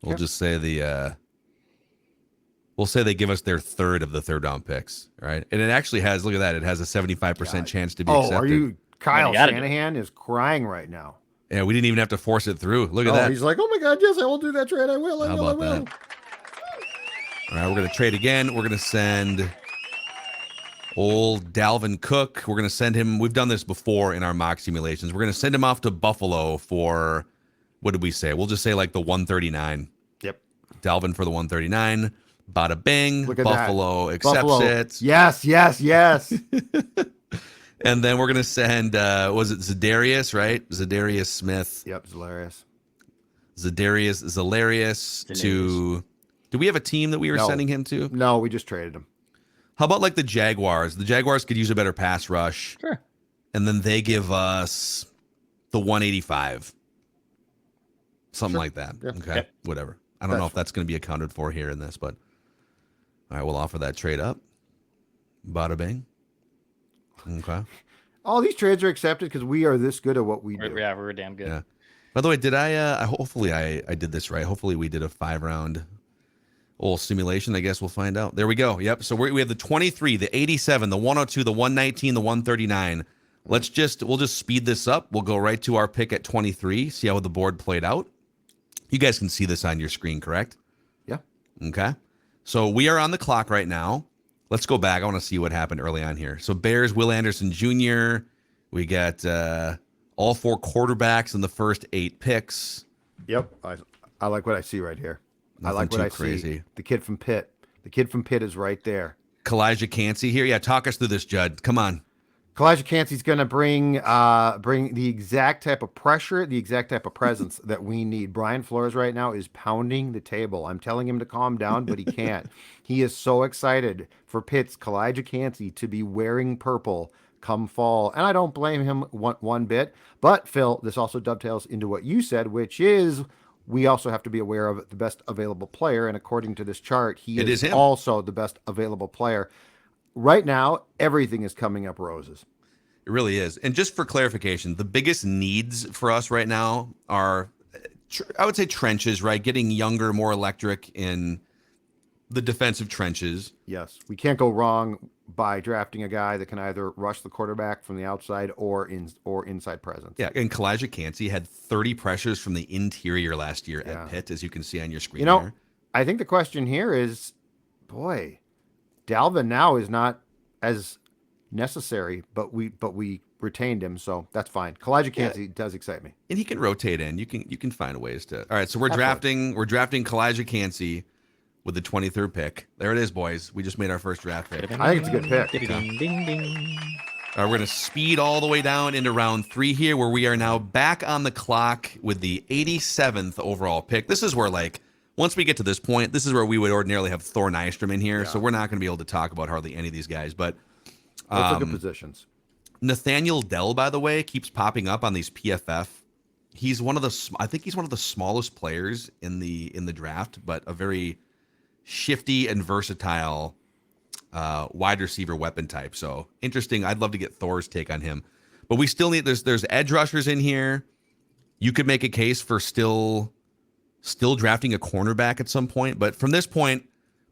We'll just say we'll say they give us their third of the third-round picks, right? And it actually has, look at that, it has a 75% chance to be accepted. Kyle Shanahan is crying right now. Yeah, we didn't even have to force it through. Look at that. He's like, oh my God, yes, I will do that trade. I will. How about that? All right, we're going to trade again. We're going to send old Dalvin Cook. We're going to send him. We've done this before in our mock simulations. We're going to send him off to Buffalo for, what did we say? We'll just say like the 139. Yep. Dalvin for the 139. Bada bing. Look at Buffalo that. accepts Buffalo. it. Yes. And then we're going to send, was it Za'Darius, right? Za'Darius Smith. Yep, Zalarius to, do we have a team that we were sending him to? No, we just traded him. How about like the Jaguars? The Jaguars could use a better pass rush. Sure. And then they give us the 185. Something like that. Yeah. Okay, Yep. whatever. I don't know if that's going to be accounted for here in this, but all right, we'll offer that trade up. Bada bing. Okay. All these trades are accepted because we are this good at what we do. Yeah, we're damn good. Yeah. By the way, did hopefully I did this right. Hopefully we did a 5-round old simulation. I guess we'll find out. There we go. Yep. So we have the 23, the 87, the 102, the 119, the 139. We'll just speed this up. We'll go right to our pick at 23, see how the board played out. You guys can see this on your screen, correct? Yeah. Okay. So we are on the clock right now. Let's go back. I want to see what happened early on here. So Bears, Will Anderson Jr. We got all 4 quarterbacks in the first 8 picks. Yep. I like what I see right here. Nothing I like what I crazy. see. The kid from Pitt. The kid from Pitt is right there. Kalijah Cansey here. Yeah, talk us through this, Judd. Come on. Kalijah Cansey's going to bring the exact type of pressure, the exact type of presence that we need. Brian Flores right now is pounding the table. I'm telling him to calm down, but he can't. He is so excited for Pitt's Kalijah Cansey to be wearing purple come fall, and I don't blame him one bit. But, Phil, this also dovetails into what you said, which is we also have to be aware of the best available player, and according to this chart, he is also the best available player. Right now, everything is coming up roses. It really is. And just for clarification, the biggest needs for us right now are, I would say, trenches, right? Getting younger, more electric in the defensive trenches. Yes. We can't go wrong by drafting a guy that can either rush the quarterback from the outside or inside presence. Yeah, and Kalijah Cansey had 30 pressures from the interior last year at Pitt, as you can see on your screen there. I think the question here is, boy, Dalvin now is not as necessary, but we retained him, so that's fine. Kalijah Cansey does excite me, and he can rotate in. You can find ways to. All right, so we're drafting Kalijah Cansey with the 23rd pick. There it is, boys. We just made our first draft pick. I think it's a good pick. Ding, ding, ding. We're going to speed all the way down into round 3 here, where we are now back on the clock with the 87th overall pick. This is where, like, once we get to this point, this is where we would ordinarily have Thor Nystrom in here, so we're not going to be able to talk about hardly any of these guys. But Those are good positions. Nathaniel Dell, by the way, keeps popping up on these PFF. He's one of the, I think he's one of the smallest players in the draft, but a very shifty and versatile wide receiver weapon type. So interesting. I'd love to get Thor's take on him. But we still need, there's edge rushers in here. You could make a case for still drafting a cornerback at some point. But from this point,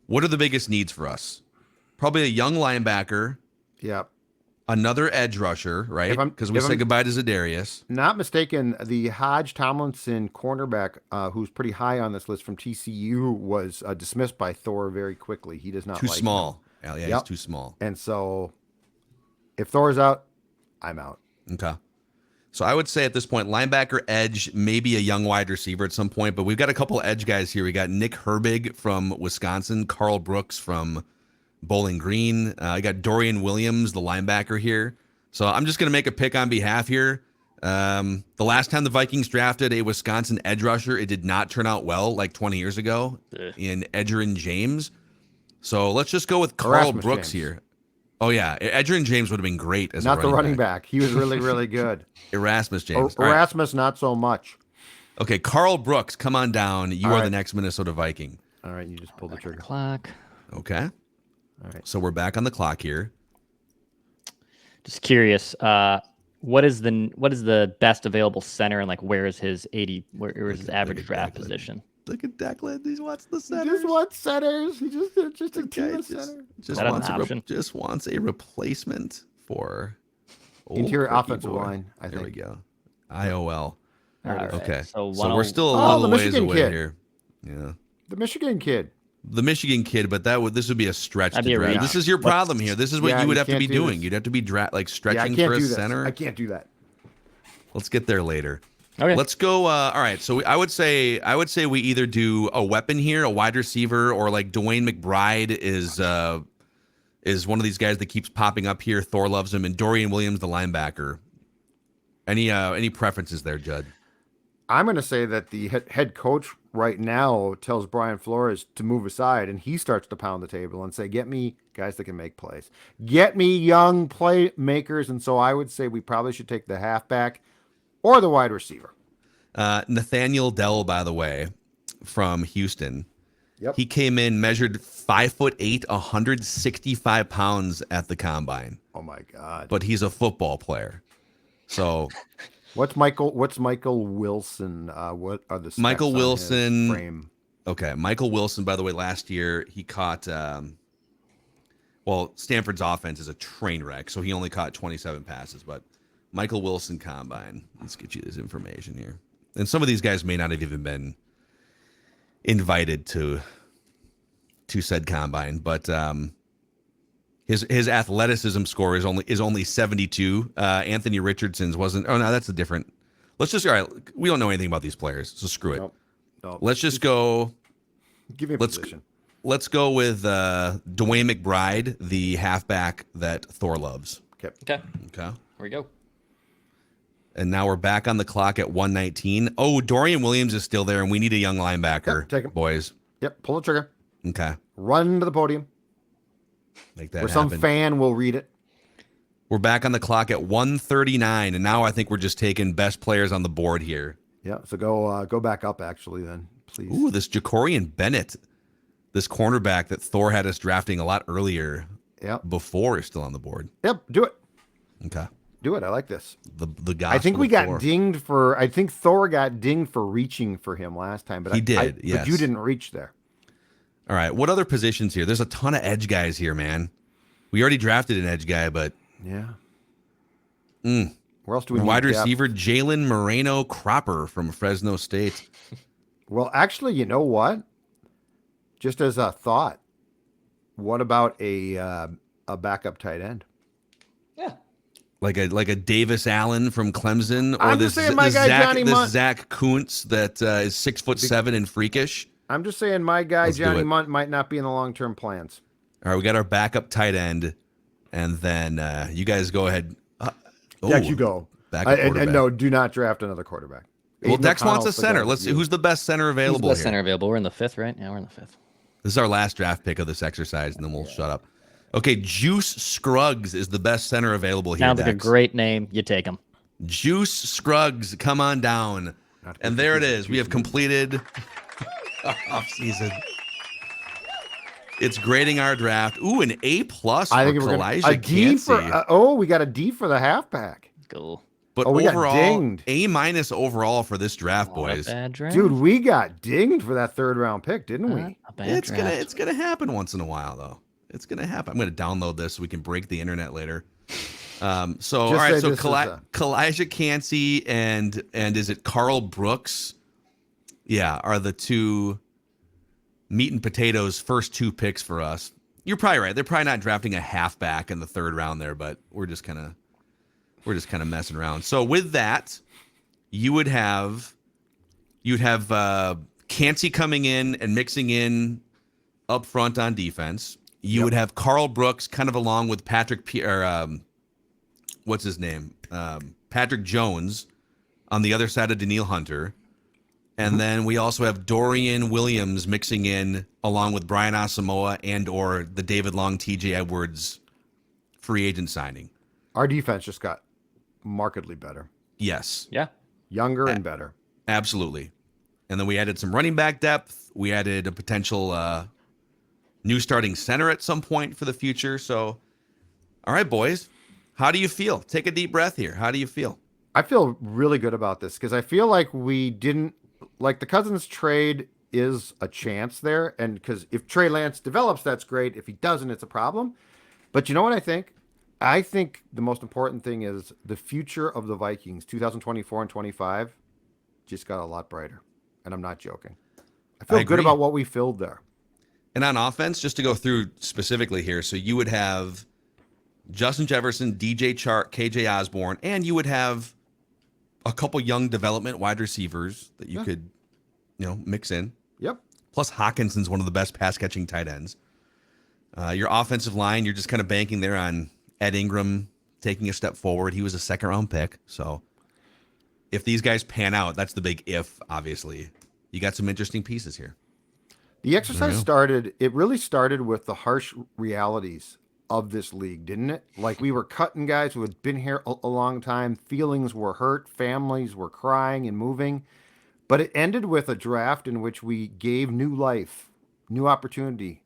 what are the biggest needs for us? Probably a young linebacker. Yeah. Another edge rusher, right? Because we said goodbye to Za'Darius. Not mistaken, the Hodge Tomlinson cornerback, who's pretty high on this list from TCU, was dismissed by Thor very quickly. He does not too like small. him. Yeah, he's too small. And so, if Thor's out, I'm out. Okay. So I would say at this point, linebacker, edge, maybe a young wide receiver at some point. But we've got a couple of edge guys here. We got Nick Herbig from Wisconsin, Carl Brooks from Bowling Green. I got Dorian Williams, the linebacker here. So I'm just going to make a pick on behalf here. The last time the Vikings drafted a Wisconsin edge rusher, it did not turn out well, like 20 years ago in Edgerrin James. So let's just go with Carl Erasmus Brooks James. here. Oh, yeah. Edgerrin James would have been great as Not a the running back. He was really, really good. Erasmus James. All right. Erasmus, not so much. Okay, Carl Brooks, come on down. You All are right. the next Minnesota Viking. All right, you just pulled the trigger. Clock. Okay. All right. So we're back on the clock here. Just curious, what is the best available center, and like where is his average draft position? Look at Declan. He wants the He center. just wants centers. He just a team of center. Just wants a replacement for Interior Cricky offensive boy. line, I There we think. go. IOL. All right, Okay. So we're still a Oh, little the ways Michigan away kid. here. Yeah. The Michigan kid. The Michigan kid, but this would be a stretch That'd to be a draft. reach. This is your problem here. This is what Yeah, you would you have to can't be do doing. this. You'd have to be Yeah, I stretching can't for a do this. center. I can't do that. Let's get there later. Okay. Let's go. All right. So I would say we either do a weapon here, a wide receiver, or like Dwayne McBride is one of these guys that keeps popping up here. Thor loves him, and Dorian Williams, the linebacker. Any preferences there, Judd? I'm going to say that the head coach right now tells Brian Flores to move aside, and he starts to pound the table and say, get me guys that can make plays. Get me young playmakers. And so I would say we probably should take the halfback or the wide receiver. Nathaniel Dell, by the way, from Houston. Yep. He came in, measured 5'8", 165 pounds at the combine, Oh, my God. but he's a football player. So What's Michael Wilson? What are the specs Michael on his Wilson- frame? Okay, Michael Wilson, by the way, last year he caught, Stanford's offense is a train wreck, so he only caught 27 passes, but Michael Wilson combine. Let's get you this information here. And some of these guys may not have even been invited to said combine, but his athleticism score is only 72. Anthony Richardson's wasn't. Oh no, that's a different. Let's just all right. We don't know anything about these players, so screw it. Nope. Let's just go. Give me a position. Let's go with Dwayne McBride, the halfback that Thor loves. Okay. Okay. Okay. Here we go. And now we're back on the clock at 119. Oh, Dorian Williams is still there, and we need a young linebacker. Yep, take him. Boys. Yep. Pull the trigger. Okay. Run to the podium Make that where happen. some fan will read it. We're back on the clock at 139, and now I think we're just taking best players on the board here. Yeah. So go back up actually then, please. Ooh, this Jacorian Bennett, this cornerback that Thor had us drafting a lot earlier Yep. before is still on the board. Yep. Do it. Okay. Do it. I like this. The gospel I think we of got Thor. dinged for. I think Thor got dinged for reaching for him last time, but He did, yes. But you didn't reach there. All right. What other positions here? There's a ton of edge guys here, man. We already drafted an edge guy, but Yeah. Where else do we need wide depth? receiver Jalen Moreno Cropper from Fresno State. Well, actually, you know what? Just as a thought, what about a backup tight end? Yeah. Like a Davis Allen from Clemson, or I'm this just saying my guy Johnny Munt. Zach Kuntz that is 6'7" and freakish. I'm just saying my guy, Let's do Johnny it. Munt, might not be in the long-term plans. All right, we got our backup tight end, and then you guys go ahead. Dex, you go. Backup quarterback. And no, do not draft another quarterback. Well, Aiden Dex wants O'Connell a center. Let's see who's the best center available Who's the best here. center available? We're in the 5th, right? Yeah, we're in the 5th. This is our last draft pick of this exercise, and then we'll shut up. Okay, Juice Scruggs is the best center available here. Sounds like a great name. You take him. Juice Scruggs, come on down. And there it is. We have completed our offseason. It's grading our draft. Ooh, an A+ for Kalijah Cansey. We got a D for the halfback. Cool. But we overall, got dinged. A- overall for this draft, boys. Bad draft. Dude, we got dinged for that 3rd-round pick, didn't we? It's gonna happen once in a while, though. It's gonna happen. I'm gonna download this so we can break the internet later. All right. So Kalijah Cansey and is it Carl Brooks? Yeah, are the two meat and potatoes first 2 picks for us. You're probably right. They're probably not drafting a halfback in the 3rd round there, but we're just kind of messing around. So with that, you'd have Cansey coming in and mixing in up front on defense. You would have Carl Brooks kind of along with Patrick what's his name? Patrick Jones on the other side of Daniil Hunter. And then we also have Dorian Williams mixing in along with Brian Asamoah and or the David Long, TJ Edwards free agent signing. Our defense just got markedly better. Yes. Yeah. Younger and better. Absolutely. And then we added some running back depth. We added a potential new starting center at some point for the future. So, all right, boys. How do you feel? Take a deep breath here. How do you feel? I feel really good about this because I feel like we didn't like the Cousins trade is a chance there. And because if Trey Lance develops, that's great. If he doesn't, it's a problem. But you know what I think? I think the most important thing is the future of the Vikings, 2024 and 25, just got a lot brighter. And I'm not joking. I feel good about what we filled there. And on offense, just to go through specifically here, so you would have Justin Jefferson, DJ Chark, KJ Osborne, and you would have a couple young development wide receivers that you could, mix in. Yep. Plus Hawkinson's one of the best pass catching tight ends. Your offensive line, you're just kind of banking there on Ed Ingram taking a step forward. He was a 2nd-round pick. So if these guys pan out, that's the big if, obviously. You got some interesting pieces here. The exercise really started with the harsh realities of this league, didn't it? Like we were cutting guys who had been here a long time. Feelings were hurt. Families were crying and moving. But it ended with a draft in which we gave new life, new opportunity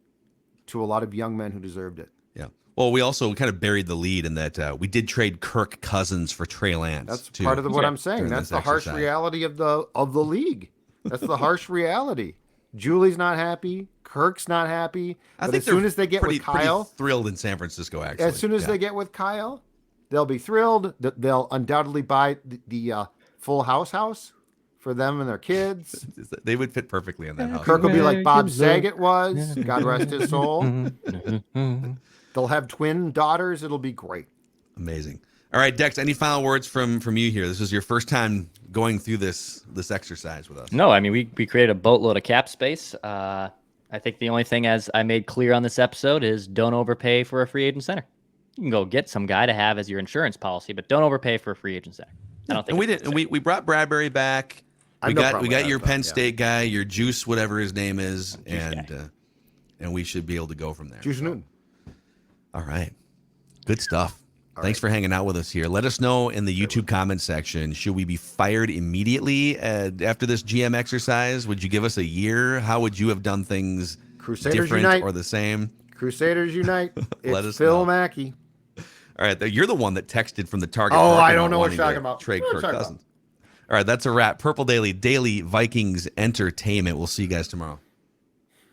to a lot of young men who deserved it. Yeah. Well, we also kind of buried the lead in that we did trade Kirk Cousins for Trey Lance. That's part of what I'm saying. That's the harsh reality of the league. That's the harsh reality. Julie's not happy. Kirk's not happy. I but think as soon as they get with Kyle, pretty thrilled in San Francisco. Actually, as soon as they get with Kyle, they'll be thrilled. They'll undoubtedly buy the full house for them and their kids. They would fit perfectly in that house. Kirk will be like Bob Saget was. God rest his soul. They'll have twin daughters. It'll be great. Amazing. All right, Dex, any final words from you here? This is your first time going through this exercise with us. No, I mean, we created a boatload of cap space. I think the only thing, as I made clear on this episode, is don't overpay for a free agent center. You can go get some guy to have as your insurance policy, but don't overpay for a free agent center. I don't think. And we didn't. We brought Bradbury back. We got your Penn State guy, your Juice, whatever his name is, and we should be able to go from there. Juice Newton. All right, good stuff. Thanks for hanging out with us here. Let us know in the YouTube comment section, should we be fired immediately after this GM exercise? Would you give us a year? How would you have done things different or the same? Crusaders unite. Let It's us Phil know. Mackey. All right, you're the one that texted from the Target. Oh, I don't know what you're talking about. Trade Kirk Cousins. All right, that's a wrap. Purple Daily Vikings Entertainment. We'll see you guys tomorrow.